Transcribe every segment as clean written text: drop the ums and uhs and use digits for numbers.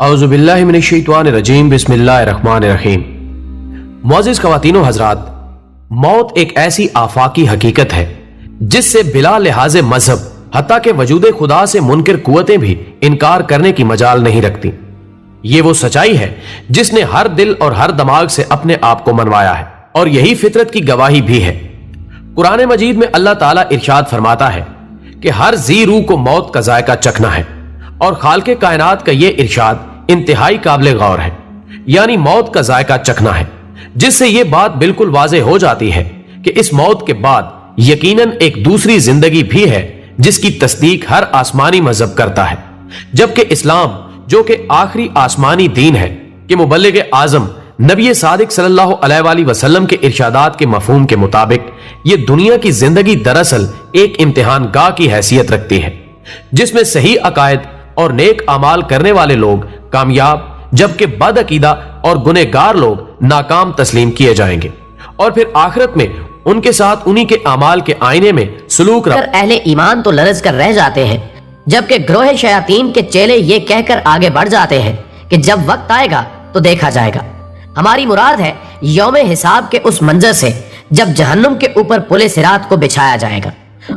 अऊज़ु बिल्लाहि मिनश्शैतानिर्रजीम बिस्मिल्लाहिर्रहमानिर्रहीम। मुअज़्ज़िज़ ख़वातीन व हज़रात, मौत एक ऐसी आफाकी हकीकत है जिससे बिला लिहाज मजहब हत्ता के वजूद खुदा से मुनकिर कुव्वतें भी इनकार करने की मजाल नहीं रखती। ये वो सच्चाई है जिसने हर दिल और हर दिमाग से अपने आप को मनवाया है और यही फितरत की गवाही भी है। कुरान मजीद में अल्लाह ताला इरशाद फरमाता है कि हर जी रूह को मौत का जायका चखना है, और खालिक़े कायनात का ये इरशाद इंतहाई काबिल गौर है, यानी मौत का जायका चखना है, जिससे ये बात बिल्कुल वाज़ेह हो जाती है कि इस मौत के बाद यकीनन एक दूसरी जिंदगी भी है जिसकी तस्दीक हर आसमानी मजहब करता है, जबकि इस्लाम जो कि आखिरी आसमानी दीन है कि मुबल्लिग आजम नबी सादिक सल्लल्लाहु अलैहि वसल्लम के इरशादात के मफहूम के मुताबिक ये दुनिया की जिंदगी दरअसल एक इम्तिहान गाह की हैसियत रखती है, जिसमें सही अकायद और नेक अमाल करने वाले लोग कामयाब, जबकि बदअकीदा और गुनहगार लोग नाकाम तस्लीम किए जाएंगे, और फिर आखिरत में उनके साथ उन्हीं के अमाल के आईने में सलूक अहले ईमान तो लरज कर रह जाते हैं, जबकि ग्रोह शयातीन के चेले ये कहकर आगे बढ़ जाते हैं कि जब वक्त आएगा तो देखा जाएगा। हमारी मुराद है यौमे हिसाब के उस मंजर से जब जहन्नुम के ऊपर पुले सिरात को बिछाया जाएगा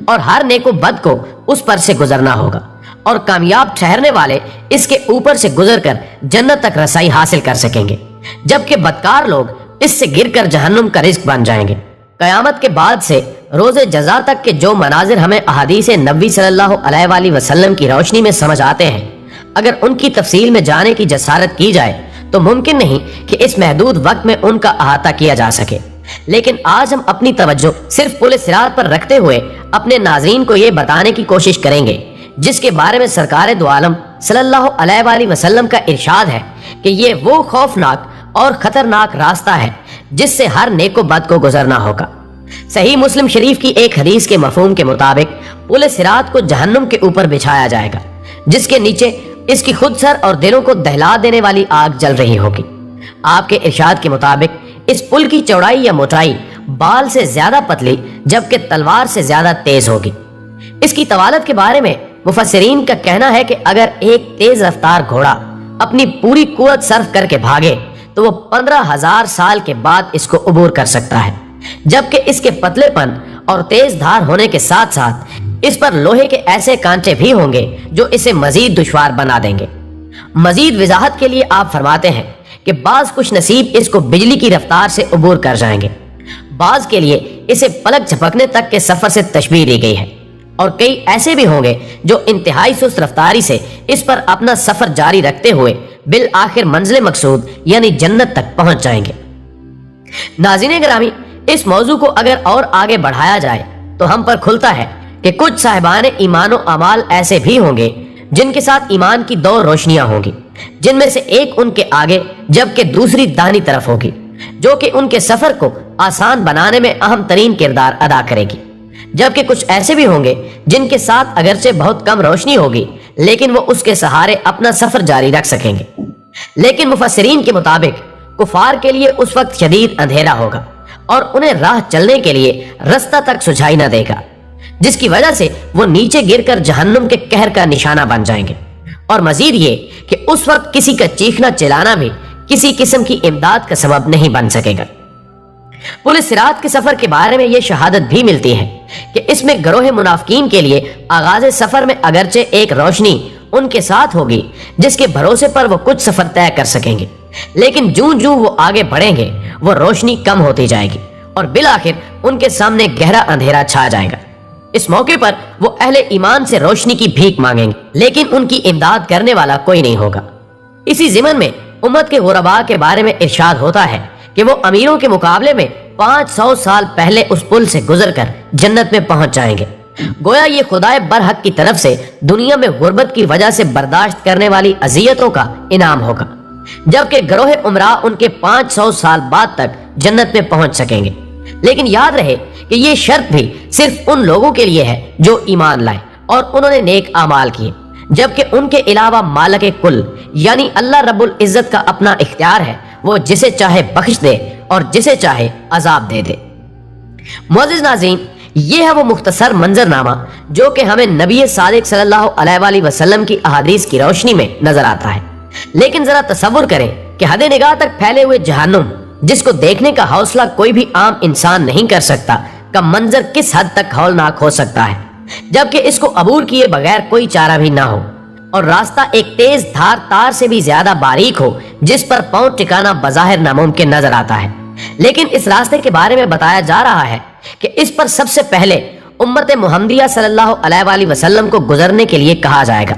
और हर नेको बद को उस पर से गुजरना होगा, और कामयाब ठहरने वाले इसके ऊपर से गुजरकर जन्नत तक रसाई हासिल कर सकेंगे, जबकि बदकार लोग इससे गिरकर जहन्नुम का रिस्क बन जाएंगे। कयामत के बाद से रोजे जजा तक के जो मनाजिर हमें अहादीस नबी सल्लल्लाहु अलैहि वसल्लम की रोशनी में समझ आते हैं, अगर उनकी तफसील में जाने की जसारत की जाए तो मुमकिन नहीं कि इस महदूद वक्त में उनका अहाता किया जा सके। लेकिन आज हम अपनी तवज्जो सिर्फ पुल सिरात पर रखते हुए अपने नाज़रीन को ये बताने की कोशिश करेंगे जिसके बारे में सरकार दो आलम सल्लल्लाहु अलैहि वसल्लम का इरशाद है कि ये वो खौफनाक और खतरनाक रास्ता है जिससे हर नेको बद को गुजरना होगा। सही मुस्लिम शरीफ की एक हदीस के मफहूम के मुताबिक पुल सिरात को जहन्नुम के ऊपर बिछाया जाएगा, जिसके नीचे इसकी खुद सर और दिलों को दहला देने वाली आग जल रही होगी। आपके इरशाद के मुताबिक इस पुल की चौड़ाई या मोटाई बाल से ज्यादा पतली जबकि तलवार से ज्यादा तेज होगी। इसकी तवालत के बारे में मुफस्सिरीन का कहना है कि अगर एक तेज रफ्तार घोड़ा अपनी पूरी कुव्वत सर्फ करके भागे तो वो 15,000 साल के बाद इसको अबूर कर सकता है, जबकि इसके पतलेपन और तेज धार होने के साथ साथ इस पर लोहे के ऐसे कांटे भी होंगे जो इसे मजीद दुश्वार बना देंगे। मजीद वजाहत के लिए आप फरमाते हैं कि बाज खुश नसीब इसको बिजली की रफ्तार से अबूर कर जाएंगे, बाज के लिए इसे पलक झपकने तक के सफर से तशबीह दी गई है, और कई ऐसे भी होंगे जो इंतहाई सुस्त रफ्तारी से इस पर अपना सफर जारी रखते हुए बिल आखिर मंजिल मकसूद यानी जन्नत तक पहुंच जाएंगे। नाज़रीन गिरामी, इस मौजू को अगर और आगे बढ़ाया जाए तो हम पर खुलता है कि कुछ साहिबान ईमान व अमाल ऐसे भी होंगे जिनके साथ ईमान की दो रोशनियां होंगी, जिनमें से एक उनके आगे जबकि दूसरी दाहिनी तरफ होगी, जो कि उनके सफर को आसान बनाने में अहम तरीन किरदार अदा करेगी। जबकि कुछ ऐसे भी होंगे जिनके साथ अगरचे बहुत कम रोशनी होगी लेकिन वो उसके सहारे अपना सफर जारी रख सकेंगे। लेकिन मुफस्सिरीन के मुताबिक कुफार के लिए उस वक्त शदीद अंधेरा होगा और उन्हें राह चलने के लिए रास्ता तक सुझाई न देगा, जिसकी वजह से वो नीचे गिरकर जहन्नुम के कहर का निशाना बन जाएंगे। और मजीद ये कि उस वक्त किसी का चीखना चिल्लाना भी किसी किस्म की इमदाद का सबब नहीं बन सकेगा। पुलिस सिरात के सफर के बारे में यह शहादत भी मिलती है कि इसमें गरोह मुनाफिकीन के लिए आगाज सफर में अगरचे एक रोशनी उनके साथ होगी जिसके भरोसे पर वो कुछ सफर तय कर सकेंगे, लेकिन जूं जूं वो आगे बढ़ेंगे वो रोशनी कम होती जाएगी और बिल आखिर उनके सामने गहरा अंधेरा छा जाएगा। इस मौके पर वो अहले ईमान से रोशनी की भीख मांगेंगे, लेकिन उनकी इमदाद करने वाला कोई नहीं होगा। इसी ज़िमन में उम्मत के गुरबा के बारे में इरशाद होता है कि वो अमीरों के मुकाबले में 500 साल पहले उस पुल से गुजरकर जन्नत में पहुंच जाएंगे। गोया ये खुदाए बरहक की तरफ से दुनिया में गुर्बत की वजह से बर्दाश्त करने वाली अजियतों का इनाम होगा, जबकि गरोह उमरा उनके 500 साल बाद तक जन्नत में पहुंच सकेंगे। लेकिन याद रहे कि ये शर्त भी सिर्फ उन लोगों के लिए है जो ईमान लाए और उन्होंने नेक आमाल किए, जबकि उनके अलावा मालिक कुल यानी अल्लाह रब्बुल इज्जत का अपना इख्तियार है, वो जिसे चाहे बख्श दे और जिसे चाहे अजाब दे दे। मुअज़्ज़िज़ नाज़रीन, ये है वो मुख्तसर मंजरनामा जो कि हमें नबी सादिक सल्लल्लाहु अलैहि वसल्लम की अहादीस की रोशनी में नजर आता है। लेकिन जरा तसव्वुर करें कि हद निगाह तक फैले हुए जहन्नुम, जिसको देखने का हौसला कोई भी आम इंसान नहीं कर सकता, का मंजर किस हद तक हौलनाक हो सकता है, जबकि इसको अबूर किए बगैर कोई चारा भी ना हो और रास्ता एक तेज धार तार से भी ज्यादा बारीक हो, जिस पर पांव टिकाना बज़ाहिर नामुमकिन नजर आता है। लेकिन इस रास्ते के बारे में बताया जा रहा है कि इस पर सबसे पहले उम्मत मुहम्मदिया सल्लल्लाहु अलैहि वसल्लम को गुजरने के लिए कहा जाएगा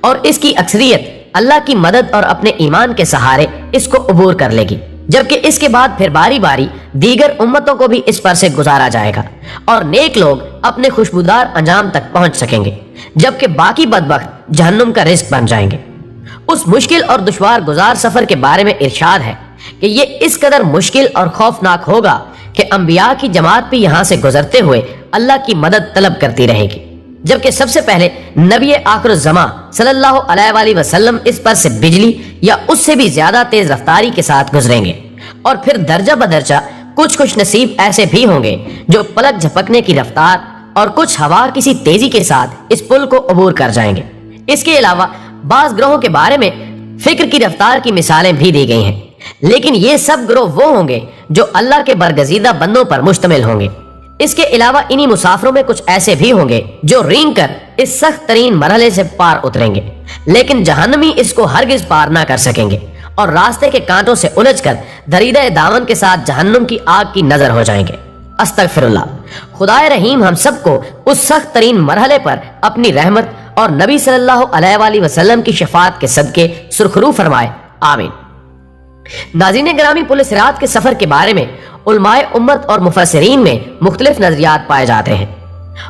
और इसकी अक्सरियत अल्लाह की मदद और अपने ईमान के सहारे इसको अबूर कर लेगी, जबकि इसके बाद फिर बारी बारी दीगर उम्मतों को भी इस पर से गुजारा जाएगा और नेक लोग अपने खुशबूदार अंजाम तक पहुंच सकेंगे, जबकि बाकी बदबख्त जहन्नुम का रिस्क बन जाएंगे। उस मुश्किल और दुश्वार गुजार सफर के बारे में इरशाद है कि ये इस कदर मुश्किल और खौफनाक होगा कि अंबिया की जमात भी यहाँ से गुजरते हुए अल्लाह की मदद तलब करती रहेगी, जबकि सबसे पहले नबी आखिरुज़्ज़मा सल्लल्लाहु अलैहि वसल्लम इस पर से बिजली या उससे भी ज्यादा तेज रफ्तारी के साथ गुजरेंगे और फिर दर्जा बदर्जा कुछ नसीब ऐसे भी होंगे जो पलक झपकने की रफ्तार और कुछ हवा किसी तेजी के साथ इस पुल को अबूर कर जाएंगे। इसके अलावा बाज ग्रोहों के बारे में फिक्र की रफ्तार की मिसालें भी दी गई हैं, लेकिन ये सब ग्रोह वो होंगे जो अल्लाह के बरगजीदा बंदों पर मुश्तमिल होंगे। इसके अलावा इन्हीं मुसाफिरों में कुछ ऐसे भी होंगे जो रेंग कर इस सख्त तरीन मरहले से पार उतरेंगे, लेकिन जहन्नमी इसको हरगिज पार ना कर सकेंगे और रास्ते के कांटों से उलझकर दरीदा दामन के साथ जहन्नुम की आग की नजर हो जाएंगे। अस्तगफिरुल्लाह। खुदाए रहीम हम सबको उस सख्त तरीन मरहले पर अपनी रहमत और नबी सल्लल्लाहु अलैहि वसल्लम की शफाअत के सदके सुरखरू फरमाए, आमीन। नाज़रीन ग्रामी, पुल सिरात के सफर के बारे में उलमाए उम्मत और मुफस्सिरीन में मुख्तलिफ नजरियात पाए जाते हैं।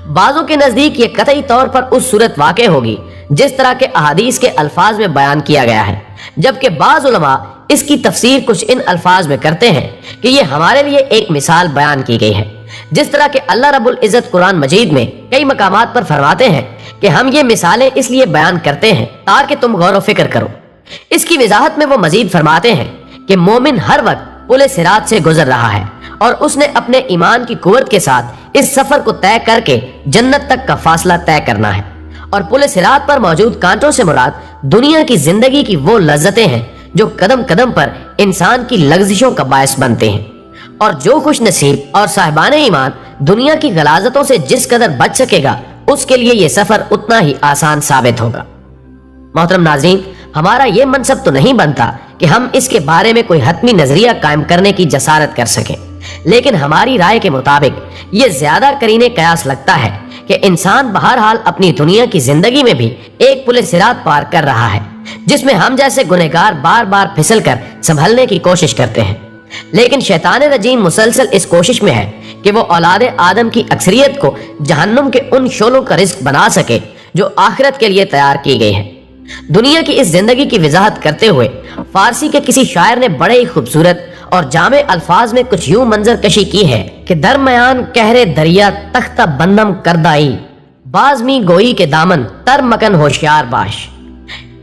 बाज़ों के नजदीक ये कतई तौर पर उस सूरत वाक़े होगी जिस तरह के अहादीस के अल्फाज में बयान किया गया है, जबकि बाज़ उलमा इसकी तफसीर कुछ इन अल्फाज में करते हैं कि ये हमारे लिए एक मिसाल बयान की गई है, जिस तरह के अल्लाह रब्बुल इज़्ज़त कुरान मजीद में कई मकामात पर फरमाते हैं कि हम ये मिसालें इसलिए बयान करते हैं ताकि तुम गौर व फिक्र करो। इसकी वजाहत में वो मजीद फरमाते हैं कि मोमिन हर वक्त पुल सिरात से गुजर रहा है और उसने अपने ईमान की कुव्वत के साथ इस सफर को तय करके जन्नत तक का फासला तय करना है। और पुल सिरात पर मौजूद कांटों से मुराद दुनिया की जिंदगी की वो लज्जतें हैं जो कदम कदम पर इंसान की लग्जिशों का बायस बनते हैं, और जो खुश नसीब और साहिबाने ईमान दुनिया की गलाजतों से जिस कदर बच सकेगा उसके लिए ये सफर उतना ही आसान साबित होगा। मोहतरम नाज़रीन, हमारा ये मनसब तो नहीं बनता कि हम इसके बारे में कोई हतमी नजरिया कायम करने की जसारत कर सकें, लेकिन हमारी राय के मुताबिक ये ज्यादा करीने कयास लगता है कि इंसान बहरहाल अपनी दुनिया की जिंदगी में भी एक पुल सिरात पार कर रहा है जिसमें हम जैसे गुनहगार बार बार फिसल कर संभलने की कोशिश करते हैं, लेकिन शैतान रजीम मुसलसल इस कोशिश में है कि वो औलादे आदम की अक्सरियत को जहन्नुम के उन शोलों का रिस्क बना सके जो आखिरत के लिए तैयार की गई है। दुनिया की इस जिंदगी की वजाहत करते हुए फारसी के किसी शायर ने बड़े ही खूबसूरत और जामे अल्फाज में कुछ यूं मंजर कशी की है कि दरमयान कहरे दरिया तख्ता बंदम करदाई, बाजमी गोई के दामन तर मकन होशियार बाश।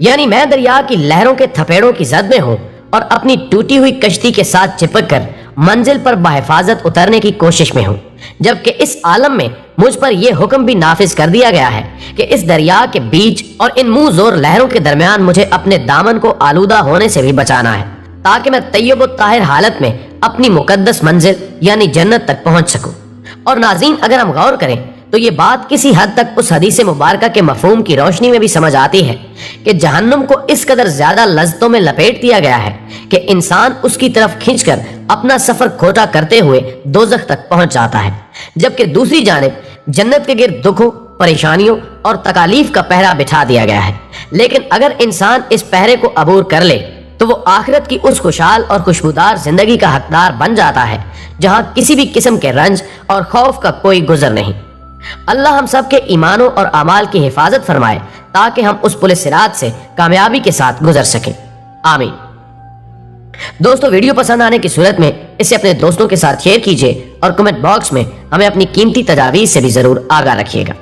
यानी मैं दरिया की लहरों के थपेड़ों की जद में हूँ और अपनी टूटी हुई कश्ती के साथ चिपक कर मंजिल पर बहिफाजत उतरने की कोशिश में हूँ, जबकि इस आलम में मुझ पर यह हुक्म भी नाफिज कर दिया गया है कि इस दरिया के बीच और इन मुंह जोर लहरों के दरमियान मुझे अपने दामन को आलूदा होने से भी बचाना है, ताकि मैं तैयब व ताहिर हालत में अपनी मुकद्दस मंजिल यानी जन्नत तक पहुंच सकूं। और नाज़रीन, अगर हम गौर करें तो ये बात किसी हद तक उस हदीस मुबारका के मफहूम की रोशनी में भी समझ आती है कि जहन्नुम को इस कदर ज्यादा लज्जतों में लपेट दिया गया है कि इंसान उसकी तरफ खींचकर अपना सफर खोटा करते हुए दोजख तक पहुंच जाता है, जबकि दूसरी जानिब जन्नत के गिर्द दुखों, परेशानियों और तकालीफ का पहरा बिठा दिया गया है। लेकिन अगर इंसान इस पहरे को अबूर कर ले तो वो आखिरत की उस खुशहाल और खुशबूदार जिंदगी का हकदार बन जाता है जहां किसी भी किस्म के रंज और खौफ का कोई गुजर नहीं। अल्लाह हम सब के ईमानों और अमाल की हिफाजत फरमाए ताकि हम उस पुल सिरात से कामयाबी के साथ गुजर सकें, आमीन। दोस्तों, वीडियो पसंद आने की सूरत में इसे अपने दोस्तों के साथ शेयर कीजिए और कमेंट बॉक्स में हमें अपनी कीमती तजावीज़ से भी जरूर आगाह रखिएगा।